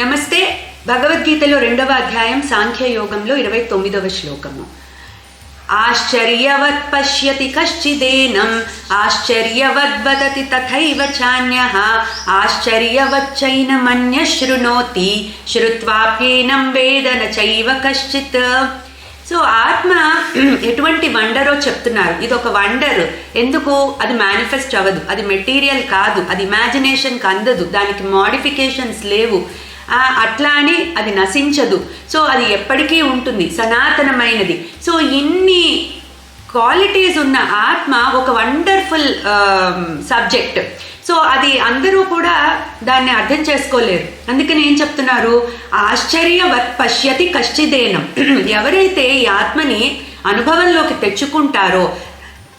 నమస్తే. భగవద్గీతలో 2వ అధ్యాయం సాంఖ్యయోగంలో 29వ శ్లోకము. ఆశ్చర్యవత్ పశ్యతి కశ్చిదేనం ఆశ్చర్యవద్ వదతి తథైవ చాన్యః ఆశ్చర్యవచ్చైనమన్యః శృణోతి శ్రుత్వాప్యేనం వేద న చైవ కశ్చిత్. సో ఆత్మ ఎటువంటి వండరో చెప్తున్నారు. ఇది ఒక వండర్. ఎందుకు? అది మేనిఫెస్ట్ అవ్వదు, అది మెటీరియల్ కాదు, అది ఇమాజినేషన్కి అందదు, దానికి మోడిఫికేషన్స్ లేవు, అట్లా అని అది నశించదు. సో అది ఎప్పటికీ ఉంటుంది, సనాతనమైనది. సో ఇన్ని క్వాలిటీస్ ఉన్న ఆత్మ ఒక వండర్ఫుల్ సబ్జెక్ట్. సో అది అందరూ కూడా దాన్ని అర్థం చేసుకోలేరు. అందుకని ఏం చెప్తున్నారు? ఆశ్చర్యవత్ పశ్యతి కశ్చిదేనం. ఎవరైతే ఈ ఆత్మని అనుభవంలోకి తెచ్చుకుంటారో,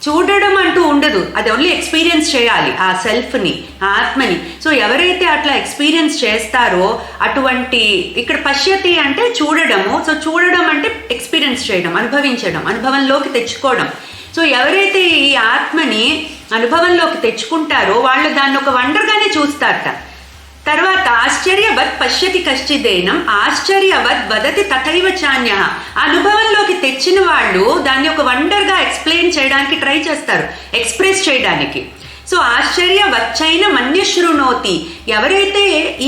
చూడడం అంటూ ఉండదు, అది ఓన్లీ ఎక్స్పీరియన్స్ చేయాలి ఆ సెల్ఫ్ని, ఆత్మని. సో ఎవరైతే అట్లా ఎక్స్పీరియన్స్ చేస్తారో అటువంటి, ఇక్కడ పశ్యతి అంటే చూడడము, సో చూడడం అంటే ఎక్స్పీరియన్స్ చేయడం, అనుభవించడం, అనుభవంలోకి తెచ్చుకోవడం. సో ఎవరైతే ఈ ఆత్మని అనుభవంలోకి తెచ్చుకుంటారో వాళ్ళు దాన్ని ఒక వండర్గానే చూస్తారట. తర్వాత ఆశ్చర్యవత్ పశ్యతి కశ్చిదేనం ఆశ్చర్యవద్ వదతి తథైవ చాన్యః. అనుభవంలోకి తెచ్చిన వాళ్ళు దాన్ని ఒక వండర్గా ఎక్స్ప్లెయిన్ చేయడానికి ట్రై చేస్తారు, ఎక్స్ప్రెస్ చేయడానికి. సో ఆశ్చర్యవచ్చైన మన్య శృణోతి. ఎవరైతే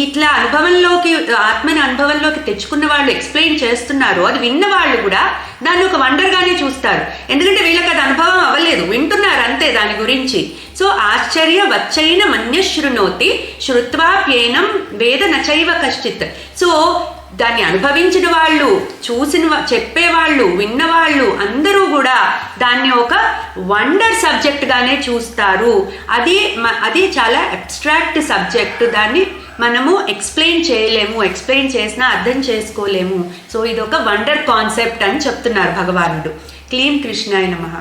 ఇట్లా అనుభవంలోకి, ఆత్మని అనుభవంలోకి తెచ్చుకున్న వాళ్ళు ఎక్స్ప్లెయిన్ చేస్తున్నారో అది విన్న వాళ్ళు కూడా దాన్ని ఒక వండర్గానే చూస్తారు. ఎందుకంటే వీళ్ళకి అది అనుభవం అవ్వలేదు, వింటున్నారు అంతే దాని గురించి. సో ఆశ్చర్యవచ్చైన మన్య శృణోతి శ్రుత్వాప్యేనం వేద నచైవ కశ్చిత్. సో దాన్ని అనుభవించిన వాళ్ళు, చూసిన, చెప్పేవాళ్ళు, విన్నవాళ్ళు అందరూ కూడా దాన్ని ఒక వండర్ సబ్జెక్ట్గానే చూస్తారు. అది చాలా అబ్స్ట్రాక్ట్ సబ్జెక్ట్, దాన్ని మనము ఎక్స్ప్లెయిన్ చేయలేము, ఎక్స్ప్లెయిన్ చేసినా అర్థం చేసుకోలేము. సో ఇది ఒక వండర్ కాన్సెప్ట్ అని చెప్తున్నారు భగవానుడు. క్లీం కృష్ణాయ నమః.